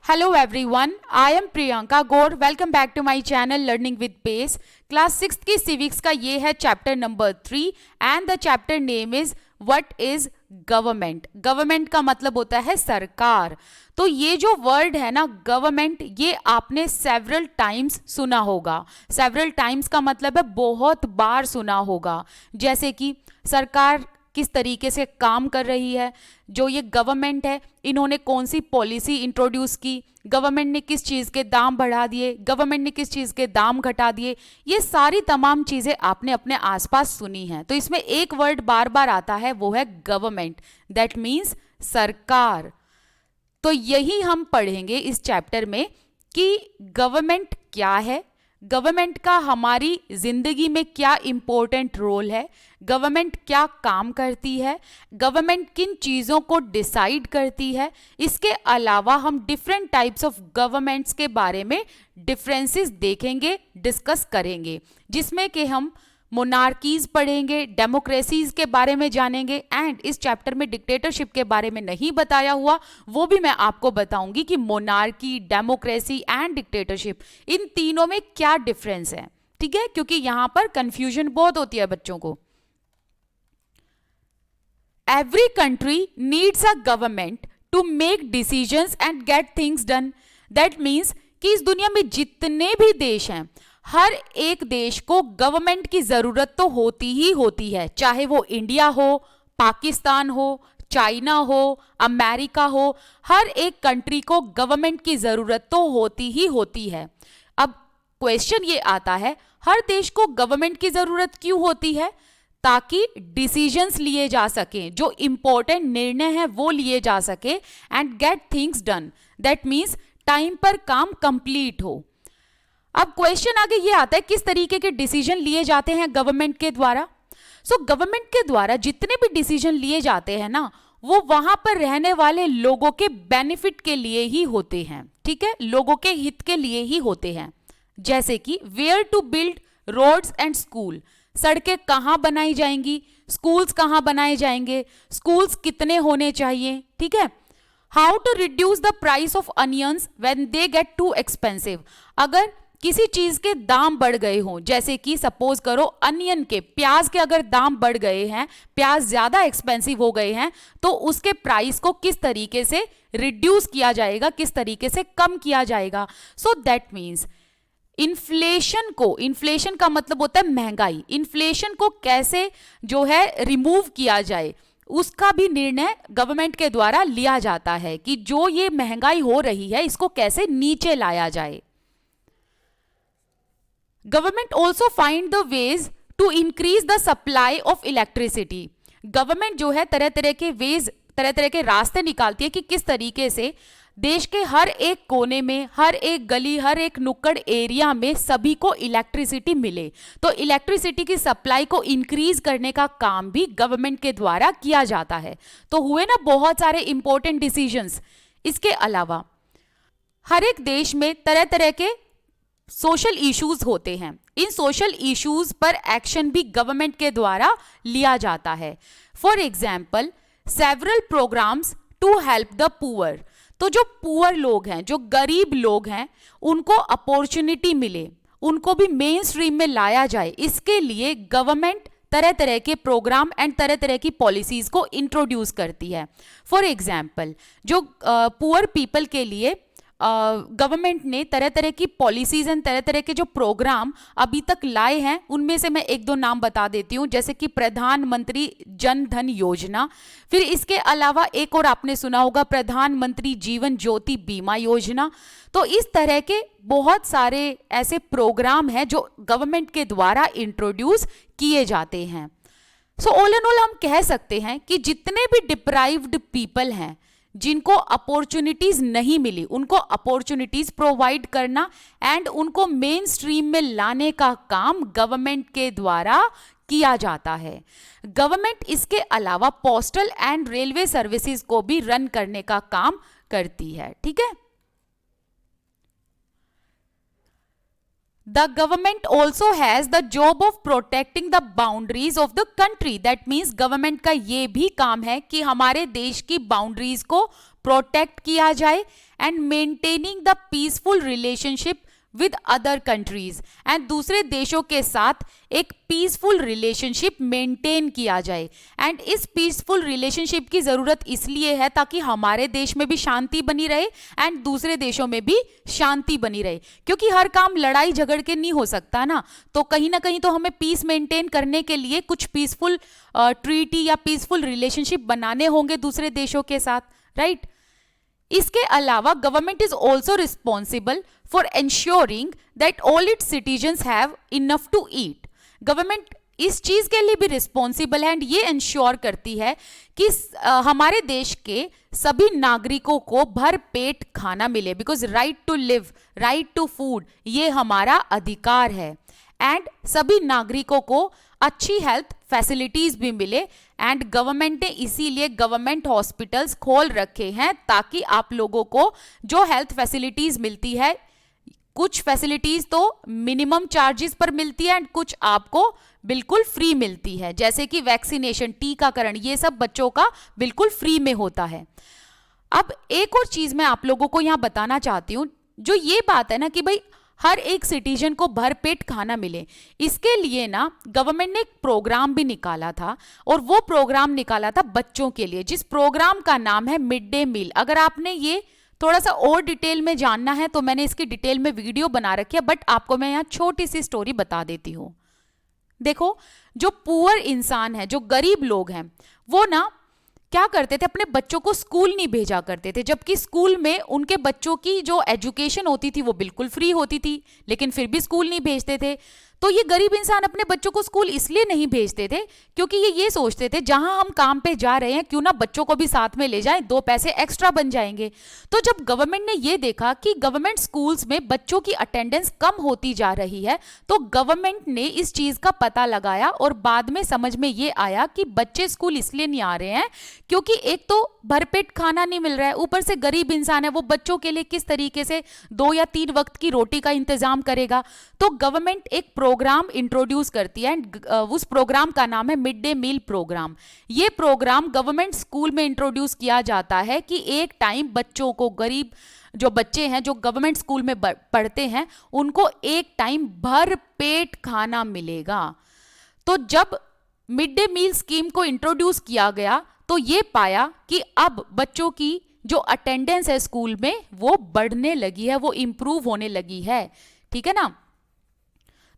Hello everyone, I am Priyanka Gaur. Welcome back to my channel Learning with Pace. Class 6th की civics का ये है chapter number 3 and the chapter name is what is government. Government का मतलब होता है सरकार. तो ये जो वर्ड है ना गवर्नमेंट, ये आपने सेवरल टाइम्स सुना होगा. सेवरल टाइम्स का मतलब है बहुत बार सुना होगा. जैसे कि सरकार किस तरीके से काम कर रही है, जो ये गवर्नमेंट है इन्होंने कौन सी पॉलिसी इंट्रोड्यूस की, गवर्नमेंट ने किस चीज़ के दाम बढ़ा दिए, गवर्नमेंट ने किस चीज़ के दाम घटा दिए, ये सारी तमाम चीज़ें आपने अपने आसपास सुनी हैं. तो इसमें एक वर्ड बार बार आता है, वो है गवर्नमेंट. दैट मीन्स सरकार. तो यही हम पढ़ेंगे इस चैप्टर में कि गवर्नमेंट क्या है, गवर्नमेंट का हमारी जिंदगी में क्या इंपॉर्टेंट रोल है, गवर्नमेंट क्या काम करती है, गवर्नमेंट किन चीज़ों को डिसाइड करती है. इसके अलावा हम डिफरेंट टाइप्स ऑफ गवर्नमेंट्स के बारे में डिफरेंसेस देखेंगे, डिस्कस करेंगे, जिसमें कि हम मोनार्कीज पढ़ेंगे, डेमोक्रेसीज के बारे में जानेंगे एंड इस चैप्टर में डिक्टेटरशिप के बारे में नहीं बताया हुआ वो भी मैं आपको बताऊंगी कि मोनार्की, डेमोक्रेसी एंड डिक्टेटरशिप इन तीनों में क्या डिफरेंस है. ठीक है, क्योंकि यहां पर कंफ्यूजन बहुत होती है बच्चों को. Every country needs a government to make decisions and get things done. That means कि इस दुनिया में जितने भी देश हैं, हर एक देश को गवर्नमेंट की जरूरत तो होती ही होती है. चाहे वो इंडिया हो, पाकिस्तान हो, चाइना हो, अमेरिका हो, हर एक कंट्री को गवर्नमेंट की जरूरत तो होती ही होती है. अब क्वेश्चन ये आता है, हर देश को गवर्नमेंट की जरूरत क्यों होती है? ताकि डिसीजंस लिए जा सके, जो इंपॉर्टेंट निर्णय है वो लिए जा सके and get things done. That means time पर काम कंप्लीट हो. अब क्वेश्चन आगे ये आता है, किस तरीके के डिसीजन लिए जाते हैं गवर्नमेंट के द्वारा. सो गवर्नमेंट के द्वारा जितने भी डिसीजन लिए जाते हैं ना, वो वहां पर रहने वाले लोगों के बेनिफिट के लिए ही होते हैं. ठीक है, लोगों के हित के लिए ही होते हैं. जैसे कि where to build roads and school, सड़कें कहाँ बनाई जाएंगी, स्कूल्स कहाँ बनाए जाएंगे, स्कूल्स कितने होने चाहिए. ठीक है, how to reduce the price of onions when they get too expensive. अगर किसी चीज के दाम बढ़ गए हों, जैसे कि सपोज करो अनियन के, प्याज के अगर दाम बढ़ गए हैं, प्याज ज्यादा एक्सपेंसिव हो गए हैं, तो उसके प्राइस को किस तरीके से रिड्यूस किया जाएगा, किस तरीके से कम किया जाएगा. सो दैट मीन्स इन्फ्लेशन को, इन्फ्लेशन का मतलब होता है महंगाई, इन्फ्लेशन को कैसे जो है रिमूव किया जाए, उसका भी निर्णय गवर्नमेंट के द्वारा लिया जाता है कि जो ये महंगाई हो रही है इसको कैसे नीचे लाया जाए. Government also find the ways to increase the supply of electricity. Government जो है तरह तरह के वेज, तरह तरह के रास्ते निकालती है कि किस तरीके से देश के हर एक कोने में, हर एक गली, हर एक नुक्कड़ एरिया में सभी को इलेक्ट्रिसिटी मिले. तो इलेक्ट्रिसिटी की सप्लाई को इंक्रीज करने का काम भी गवर्नमेंट के द्वारा किया जाता है. तो हुए ना बहुत सारे इंपॉर्टेंट डिसीजंस. इसके अलावा हर एक देश में तरह तरह के सोशल इश्यूज होते हैं. इन सोशल इश्यूज पर एक्शन भी गवर्नमेंट के द्वारा लिया जाता है. For example several programs to help the poor. तो जो पुअर लोग हैं, जो गरीब लोग हैं, उनको अपॉर्चुनिटी मिले, उनको भी मेन स्ट्रीम में लाया जाए, इसके लिए गवर्नमेंट तरह तरह के प्रोग्राम एंड तरह तरह की पॉलिसीज को इंट्रोड्यूस करती है. फॉर एग्जाम्पल जो पुअर पीपल के लिए गवर्नमेंट ने तरह तरह की पॉलिसीज एंड तरह तरह के जो प्रोग्राम अभी तक लाए हैं, उनमें से मैं एक दो नाम बता देती हूँ. जैसे कि प्रधानमंत्री जन धन योजना, फिर इसके अलावा एक और आपने सुना होगा प्रधानमंत्री जीवन ज्योति बीमा योजना. तो इस तरह के बहुत सारे ऐसे प्रोग्राम हैं जो गवर्नमेंट के द्वारा इंट्रोड्यूस किए जाते हैं. सो ऑल एंड ऑल हम कह सकते हैं कि जितने भी डिप्राइव्ड पीपल हैं, जिनको अपॉर्चुनिटीज नहीं मिली, उनको अपॉर्चुनिटीज प्रोवाइड करना एंड उनको मेन स्ट्रीम में लाने का काम गवर्नमेंट के द्वारा किया जाता है. गवर्नमेंट इसके अलावा पोस्टल एंड रेलवे सर्विसेज को भी रन करने का काम करती है. ठीक है, The government also has the job of protecting the boundaries of the country. That means government का ये भी काम है कि हमारे देश की बाउंड्रीज को प्रोटेक्ट किया जाए and maintaining the peaceful relationship with other countries, and दूसरे देशों के साथ एक पीसफुल रिलेशनशिप मेंटेन किया जाए। एंड इस पीसफुल रिलेशनशिप की जरूरत इसलिए है ताकि हमारे देश में भी शांति बनी रहे एंड दूसरे देशों में भी शांति बनी रहे, क्योंकि हर काम लड़ाई झगड़ के नहीं हो सकता ना, तो कहीं ना कहीं तो हमें पीस मेंटेन करने के लिए कुछ पीसफुल ट्रीटी या पीसफुल रिलेशनशिप बनाने होंगे दूसरे देशों के साथ, राइट। इसके अलावा government is also responsible for ensuring that all its citizens have enough to eat. Government इस चीज के लिए भी रिस्पॉन्सिबल है एंड ये इंश्योर करती है कि हमारे देश के सभी नागरिकों को भर पेट खाना मिले, because right to live, right to food, ये हमारा अधिकार है। एंड सभी नागरिकों को अच्छी हेल्थ फैसिलिटीज भी मिले, एंड गवर्नमेंट ने इसीलिए गवर्नमेंट हॉस्पिटल्स खोल रखे हैं ताकि आप लोगों को जो हेल्थ फैसिलिटीज मिलती है, कुछ फैसिलिटीज तो मिनिमम चार्जेस पर मिलती है एंड कुछ आपको बिल्कुल फ्री मिलती है, जैसे कि वैक्सीनेशन, टीकाकरण, ये सब बच्चों का बिल्कुल फ्री में होता है। अब एक और चीज मैं आप लोगों को यहां बताना चाहती हूं, जो ये बात है ना कि भाई हर एक सिटीजन को भरपेट खाना मिले, इसके लिए ना गवर्नमेंट ने एक प्रोग्राम भी निकाला था, और वो प्रोग्राम निकाला था बच्चों के लिए, जिस प्रोग्राम का नाम है मिड डे मील। अगर आपने ये थोड़ा सा और डिटेल में जानना है तो मैंने इसकी डिटेल में वीडियो बना रखी है, बट आपको मैं यहाँ छोटी सी स्टोरी बता देती हूँ। देखो, जो पुअर इंसान है, जो गरीब लोग हैं, वो ना क्या करते थे, अपने बच्चों को स्कूल नहीं भेजा करते थे, जबकि स्कूल में उनके बच्चों की जो एजुकेशन होती थी वो बिल्कुल फ्री होती थी, लेकिन फिर भी स्कूल नहीं भेजते थे। तो ये गरीब इंसान अपने बच्चों को स्कूल इसलिए नहीं भेजते थे क्योंकि ये सोचते थे जहां हम काम पे जा रहे हैं क्यों ना बच्चों को भी साथ में ले जाएं, 2 पैसे एक्स्ट्रा बन जाएंगे। तो जब गवर्नमेंट ने ये देखा कि गवर्नमेंट स्कूल्स में बच्चों की अटेंडेंस कम होती जा रही है, तो गवर्नमेंट ने इस चीज का पता लगाया और बाद में समझ में ये आया कि बच्चे स्कूल इसलिए नहीं आ रहे हैं क्योंकि एक तो भरपेट खाना नहीं मिल रहा है, ऊपर से गरीब इंसान है, वो बच्चों के लिए किस तरीके से 2 या 3 वक्त की रोटी का इंतजाम करेगा। तो गवर्नमेंट एक प्रोग्राम इंट्रोड्यूस करती है, उस प्रोग्राम का नाम है मिड डे मील प्रोग्राम। ये प्रोग्राम गवर्नमेंट स्कूल में इंट्रोड्यूस किया जाता है कि एक टाइम बच्चों को, गरीब जो बच्चे हैं जो गवर्नमेंट स्कूल में पढ़ते हैं, उनको एक टाइम भर पेट खाना मिलेगा। तो जब मिड डे मील स्कीम को इंट्रोड्यूस किया गया तो ये पाया कि अब बच्चों की जो अटेंडेंस है स्कूल में वो बढ़ने लगी है, वो इंप्रूव होने लगी है, ठीक है ना।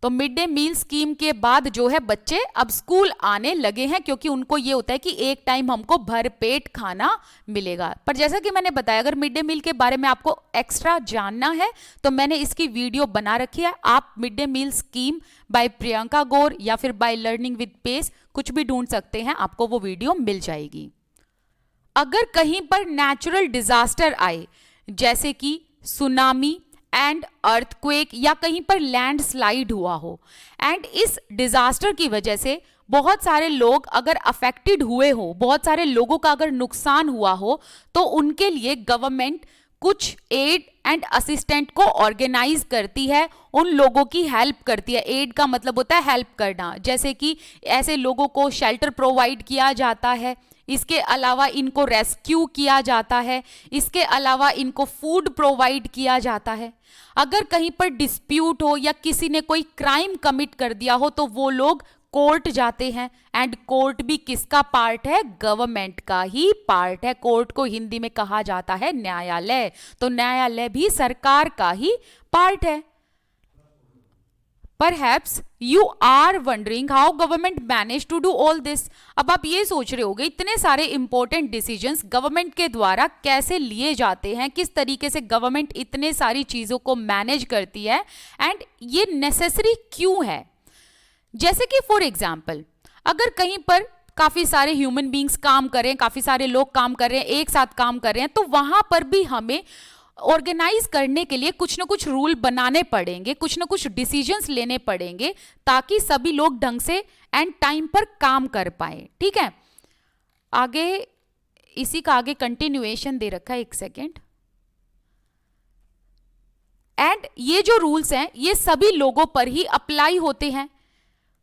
तो मिड डे मील स्कीम के बाद जो है बच्चे अब स्कूल आने लगे हैं क्योंकि उनको ये होता है कि एक टाइम हमको भरपेट खाना मिलेगा। पर जैसा कि मैंने बताया, अगर मिड डे मील के बारे में आपको एक्स्ट्रा जानना है तो मैंने इसकी वीडियो बना रखी है। आप mid day meal scheme by Priyanka Gaur या फिर बाय लर्निंग विद पेस कुछ भी ढूंढ सकते हैं, आपको वो वीडियो मिल जाएगी। अगर कहीं पर नेचुरल डिजास्टर आए जैसे कि सुनामी एंड अर्थक्वेक या कहीं पर लैंडस्लाइड हुआ हो, एंड इस डिजास्टर की वजह से बहुत सारे लोग अगर अफेक्टेड हुए हो, बहुत सारे लोगों का अगर नुकसान हुआ हो, तो उनके लिए गवर्नमेंट कुछ एड एंड असिस्टेंट को ऑर्गेनाइज करती है, उन लोगों की हेल्प करती है। एड का मतलब होता है हेल्प करना, जैसे कि ऐसे लोगों को शेल्टर प्रोवाइड किया जाता है, इसके अलावा इनको रेस्क्यू किया जाता है, इसके अलावा इनको फूड प्रोवाइड किया जाता है। अगर कहीं पर डिस्प्यूट हो या किसी ने कोई क्राइम कमिट कर दिया हो तो वो लोग कोर्ट जाते हैं, एंड कोर्ट भी किसका पार्ट है, गवर्नमेंट का ही पार्ट है। कोर्ट को हिंदी में कहा जाता है न्यायालय, तो न्यायालय भी सरकार का ही पार्ट है। Perhaps you are wondering how government managed to do all this। अब आप ये सोच रहे होगे इतने सारे इंपॉर्टेंट डिसीजंस गवर्नमेंट के द्वारा कैसे लिए जाते हैं, किस तरीके से गवर्नमेंट इतने सारी चीजों को मैनेज करती है, एंड ये नेसेसरी क्यों है। जैसे कि फॉर एग्जाम्पल, अगर कहीं पर काफी सारे ह्यूमन बींग्स काम कर रहे हैं, काफी सारे लोग काम कर रहे हैं, एक साथ काम कर रहे हैं, तो वहां पर भी हमें ऑर्गेनाइज करने के लिए कुछ ना कुछ रूल बनाने पड़ेंगे, कुछ ना कुछ डिसीजंस लेने पड़ेंगे ताकि सभी लोग ढंग से एंड टाइम पर काम कर पाए, ठीक है। आगे इसी का आगे कंटिन्यूएशन दे रखा है, एक सेकेंड। एंड ये जो रूल्स हैं ये सभी लोगों पर ही अप्लाई होते हैं।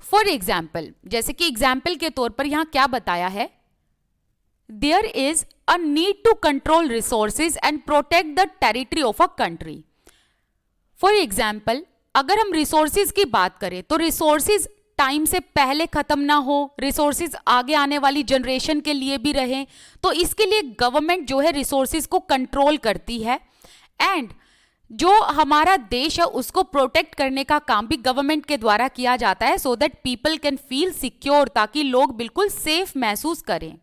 फॉर एग्जाम्पल, जैसे कि एग्जाम्पल के तौर पर यहां क्या बताया है, there is a need to control resources and protect the territory of a country. For example, अगर हम रिसोर्सेज की बात करें तो रिसोर्सेज टाइम से पहले खत्म ना हो, रिसोर्सेज आगे आने वाली जनरेशन के लिए भी रहें, तो इसके लिए गवर्नमेंट जो है रिसोर्सेज को कंट्रोल करती है एंड जो हमारा देश है उसको प्रोटेक्ट करने का काम भी गवर्नमेंट के द्वारा किया जाता है so that people can feel secure, ताकि लोग बिल्कुल सेफ महसूस करें।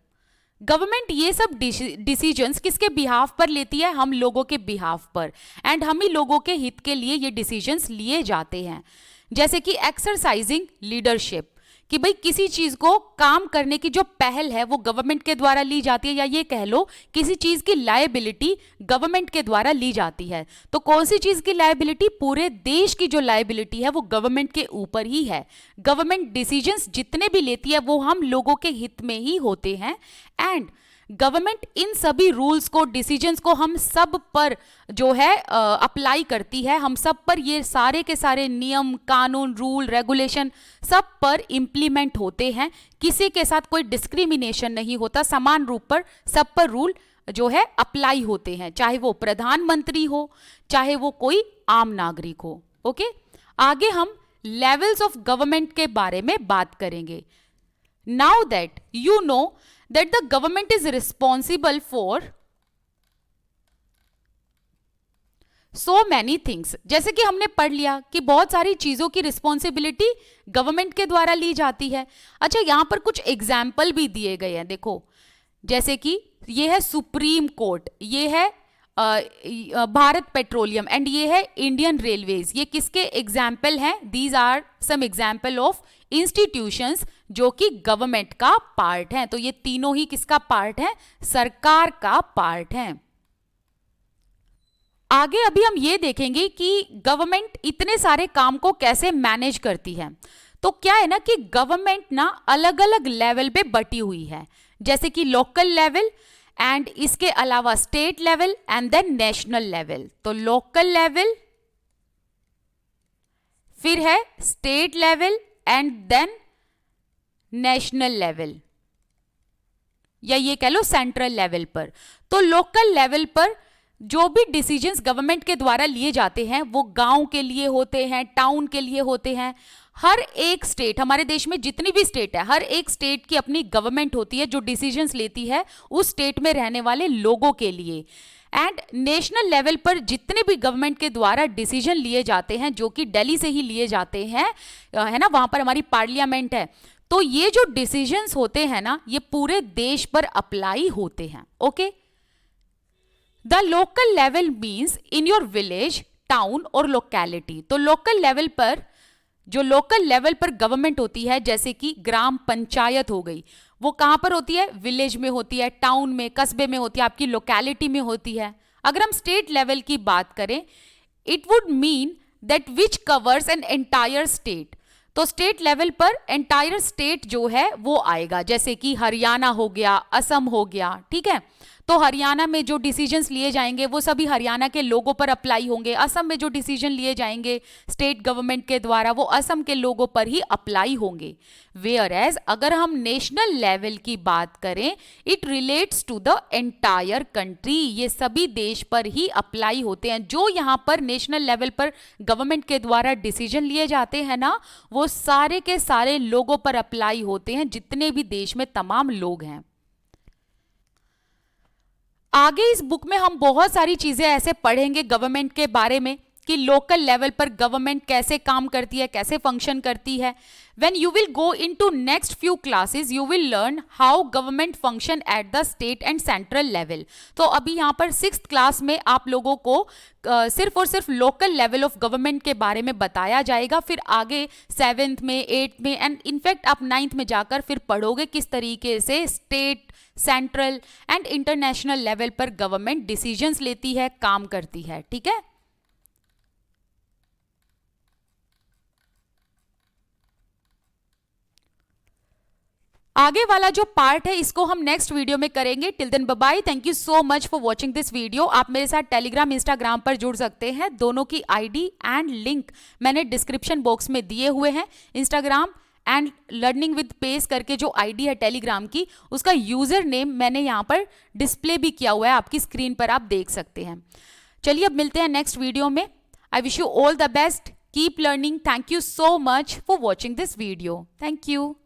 गवर्नमेंट ये सब डिसीजंस किसके बिहाफ पर लेती है? हम लोगों के बिहाफ पर, एंड हम ही लोगों के हित के लिए ये डिसीजंस लिए जाते हैं। जैसे कि एक्सरसाइजिंग लीडरशिप, कि भाई किसी चीज को काम करने की जो पहल है वो गवर्नमेंट के द्वारा ली जाती है, या ये कह लो किसी चीज की लायबिलिटी गवर्नमेंट के द्वारा ली जाती है। तो कौन सी चीज की लायबिलिटी? पूरे देश की जो लायबिलिटी है वो गवर्नमेंट के ऊपर ही है। गवर्नमेंट डिसीजंस जितने भी लेती है वो हम लोगों के हित में ही होते हैं एंड गवर्नमेंट इन सभी रूल्स को, डिसीजंस को हम सब पर जो है अप्लाई करती है। हम सब पर ये सारे के सारे नियम, कानून, रूल, रेगुलेशन सब पर इम्प्लीमेंट होते हैं। किसी के साथ कोई डिस्क्रिमिनेशन नहीं होता, समान रूप पर सब पर रूल जो है अप्लाई होते हैं, चाहे वो प्रधानमंत्री हो, चाहे वो कोई आम नागरिक हो। ओके, आगे हम लेवल्स ऑफ गवर्नमेंट के बारे में बात करेंगे। Now that you know that the government is responsible for so many things, जैसे कि हमने पढ़ लिया कि बहुत सारी चीजों की रिस्पॉन्सिबिलिटी गवर्नमेंट के द्वारा ली जाती है। अच्छा, यहां पर कुछ एग्जाम्पल भी दिए गए हैं, देखो, जैसे कि ये है सुप्रीम कोर्ट, ये है भारत पेट्रोलियम एंड ये है इंडियन रेलवेज। ये किसके एग्जाम्पल हैं? These are some example of institutions जो कि गवर्नमेंट का पार्ट है। तो ये तीनों ही किसका पार्ट है? सरकार का पार्ट है। आगे अभी हम ये देखेंगे कि गवर्नमेंट इतने सारे काम को कैसे मैनेज करती है। तो क्या है ना कि गवर्नमेंट ना अलग अलग लेवल पे बटी हुई है, जैसे कि लोकल लेवल एंड इसके अलावा state level and then national level. तो लोकल लेवल, फिर है state level and then national level, या ये कह लो सेंट्रल लेवल पर। तो लोकल लेवल पर जो भी डिसीजंस गवर्नमेंट के द्वारा लिए जाते हैं वो गांव के लिए होते हैं, टाउन के लिए होते हैं। हर एक स्टेट, हमारे देश में जितनी भी स्टेट है, हर एक स्टेट की अपनी गवर्नमेंट होती है जो डिसीजंस लेती है उस स्टेट में रहने वाले लोगों के लिए। एंड नेशनल लेवल पर जितने भी गवर्नमेंट के द्वारा डिसीजन लिए जाते हैं, जो कि दिल्ली से ही लिए जाते हैं, है ना, वहां पर हमारी पार्लियामेंट है, तो ये जो डिसीजंस होते हैं ना ये पूरे देश पर अप्लाई होते हैं। Okay, the local level means in your village, town और लोकेलिटी। तो लोकल लेवल पर, जो लोकल लेवल पर गवर्नमेंट होती है, जैसे कि ग्राम पंचायत हो गई, वो कहां पर होती है? विलेज में होती है, टाउन में, कस्बे में होती है, आपकी लोकेलिटी में होती है। अगर हम स्टेट लेवल की बात करें, it would mean that which covers an entire state. तो स्टेट लेवल पर एंटायर स्टेट जो है वो आएगा, जैसे कि हरियाणा हो गया, असम हो गया, ठीक है। तो हरियाणा में जो डिसीजंस लिए जाएंगे वो सभी हरियाणा के लोगों पर अप्लाई होंगे। असम में जो डिसीजन लिए जाएंगे स्टेट गवर्नमेंट के द्वारा वो असम के लोगों पर ही अप्लाई होंगे। वेयर एज अगर हम नेशनल लेवल की बात करें, it relates to the entire country, ये सभी देश पर ही अप्लाई होते हैं। जो यहाँ पर नेशनल लेवल पर गवर्नमेंट के द्वारा डिसीजन लिए जाते हैं ना, वो सारे के सारे लोगों पर अप्लाई होते हैं, जितने भी देश में तमाम लोग हैं। आगे इस बुक में हम बहुत सारी चीजें ऐसे पढ़ेंगे गवर्नमेंट के बारे में कि लोकल लेवल पर गवर्नमेंट कैसे काम करती है, कैसे फंक्शन करती है। When you will go into next few classes, you will learn how government function at the state and central level. तो अभी यहाँ पर 6th क्लास में आप लोगों को सिर्फ और सिर्फ लोकल लेवल ऑफ गवर्नमेंट के बारे में बताया जाएगा। फिर आगे 7th में, 8th में एंड इनफैक्ट आप 9th में जाकर फिर पढ़ोगे किस तरीके से state, central and international level पर गवर्नमेंट डिसीजंस लेती है, काम करती है, ठीक है। आगे वाला जो पार्ट है इसको हम नेक्स्ट वीडियो में करेंगे। Till then bye bye, thank you so much for watching this video. आप मेरे साथ टेलीग्राम, इंस्टाग्राम पर जुड़ सकते हैं, दोनों की आईडी एंड लिंक मैंने डिस्क्रिप्शन बॉक्स में दिए हुए हैं। Instagram and learning with pace करके जो आईडी है टेलीग्राम की, उसका यूजर नेम मैंने यहाँ पर डिस्प्ले भी किया हुआ है, आपकी स्क्रीन पर आप देख सकते हैं। चलिए अब मिलते हैं नेक्स्ट वीडियो में। I wish you all the best, keep learning. Thank you so much for watching this video. Thank you.